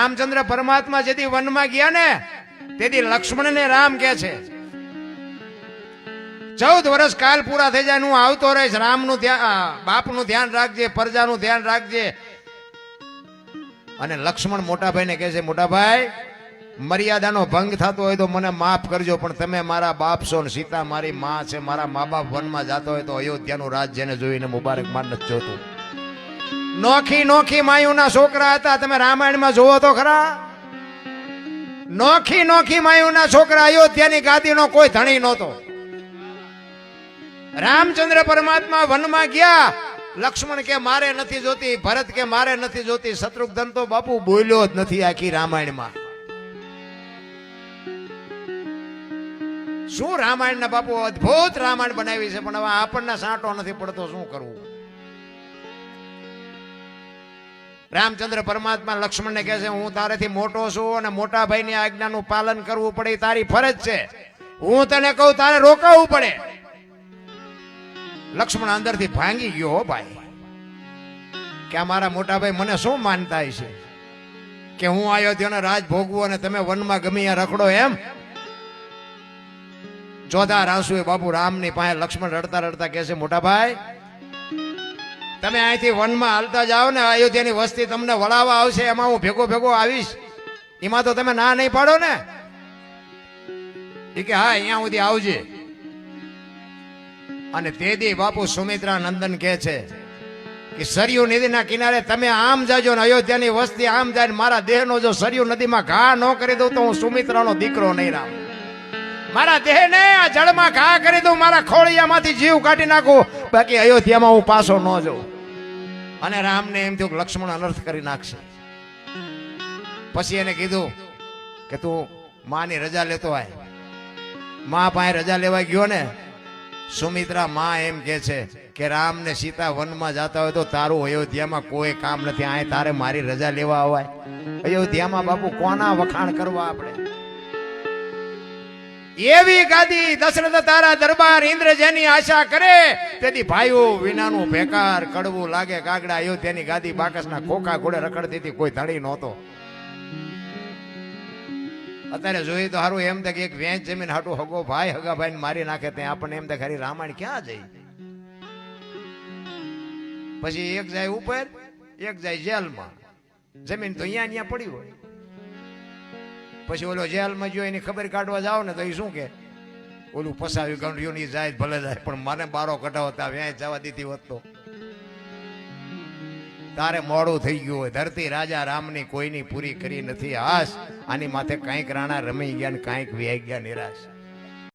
રામચંદ્ર પરમાત્મા જેથી વનમાં ગયા ને તેથી લક્ષ્મણને રામ કે છે 14 વર્ષ કાલ પૂરા થઈ જાય હું આવતો રહીશ. રામનું બાપનું ધ્યાન રાખજે, પ્રજાનું ધ્યાન રાખજે. અને લક્ષ્મણ મોટાભાઈને કહે છે, મોટાભાઈ મર્યાદાનો ભંગ થતો હોય તો મને માફ કરજો, પણ તમે મારા બાપ છો ને સીતા મારી માં છે, મારા મા બાપ વનમાં જતો હોય તો અયોધ્યાનું રાજ્યને જોઈને મુબારક માન નથી જોતું. નોખી નોખી માયુના છોકરા હતા, તમે રામાયણમાં જોવો તો ખરા. નોખી નોખી માયુના છોકરા, અયોધ્યાની ગાદીનો કોઈ ધણી નહોતો. રામચંદ્ર પરમાત્મા વનમાં ગયા, લક્ષ્મણ કે મારે નથી જોતી, ભરત કે મારે નથી જોતી, શત્રુઘ્ન તો બાપુ બોલ્યો જ નથી આખી રામાયણમાં. શું રામાયણ ના બાપુ અદ્ભુત રામાયણ બનાવી છે, પણ હવે આપણને સાંટો નથી પડતો, શું કરવું. રામચંદ્ર પરમાત્મા લક્ષ્મણને કહે છે, હું તારેથી મોટો છું અને મોટા ભાઈની આજ્ઞાનું પાલન કરવું પડે, તારી ફરજ છે. હું તને કહું તારે રોકાવું પડે. લક્ષ્મણ અંદરથી ભાંગી ગયો, હો ભાઈ, કે આ મારા મોટા ભાઈ મને શું માનતા છે કે હું અયોધ્યાનો રાજ ભોગવું અને તમે વનમાં ગમે ત્યાં રખડો એમ. ચોથા આંસુએ બાપુ રામની પાસે લક્ષ્મણ રડતા રડતા કહે છે, મોટા ભાઈ તમે અહીંથી વનમાં હાલતા જાઓ ને, અયોધ્યાની વસ્તી તમને વળાવવા આવશે, એમાં હું ભેગો ભેગો આવીશ, એમાં તો તમે ના નહીં પાડો ને. એ કે હા અહીંયા સુધી આવજે. અને તે દી બાપુ સુમિત્રા નંદન કહે છે કે સરયુ નદીના કિનારે તમે આમ જાજો ને અયોધ્યાની વસ્તી આમ જાય ને મારા દેહનો જો સરયુ નદીમાં ઘા ન કરી દઉં તો હું સુમિત્રાનો દીકરો નહીં રામ. મારા દેહને આ જળમાં ઘા કરી દઉં, મારા ખોળિયામાંથી જીવ કાઢી નાખું, બાકી અયોધ્યામાં હું પાછો ન જાઉં. અને રામને એમ થયું કે લક્ષ્મણ અનર્થ કરી નાખશે. પછી એને કીધું કે તું માની રજા લેતો આય. મા પાસે રજા લેવા ગયો ને, સુમિત્રા માં એમ કે છે કે રામ ને સીતા વનમાં જતા હોય તો તારું અયોધ્યામાં કોઈ કામ નથી, આ તારે મારી રજા લેવા અવાય. અયોધ્યામાં બાપુ કોના વખાણ કરવા આપણે. એવી ગાદી દશરથ તારા દરબાર ઇન્દ્ર જેની આશા કરે, તેથી ભાઈઓ વિનાનું બેકાર કડવું લાગે કાગડા. અયોધ્યાની ગાદી બાકસના ખોખા ઘોડે રખડતી હતી, કોઈ ધણી નહોતો. અત્યારે જોઈએ તો સારું એમ કે એક વેચ જમીન હાટું હગો ભાઈ હગા ભાઈ મારી નાખે, ત્યાં આપણને એમ ખરી રામાયણ ક્યાં જઈ. પછી એક જાય ઉપર, એક જાય જેલમાં. જમીન તો અહીંયા પડી હોય. પછી ઓલો જેલમાં જો એની ખબર કાઢવા જાવ ને તો એ શું કે ઓલું પસાવી ગણ્યું ની જાય ભલે જાય, પણ મને બારો કઢાવો ત્યાં વ્યાજ જવા દીધી હોત તો તારે મોડું થઈ ગયું હોય. ધરતી રાજા રામની કોઈની પૂરી કરી નથી આસ, આની માથે કાંઈક રાણા રમી ગયા ને કાંઈક વ્યાઈ ગયા નિરાશ.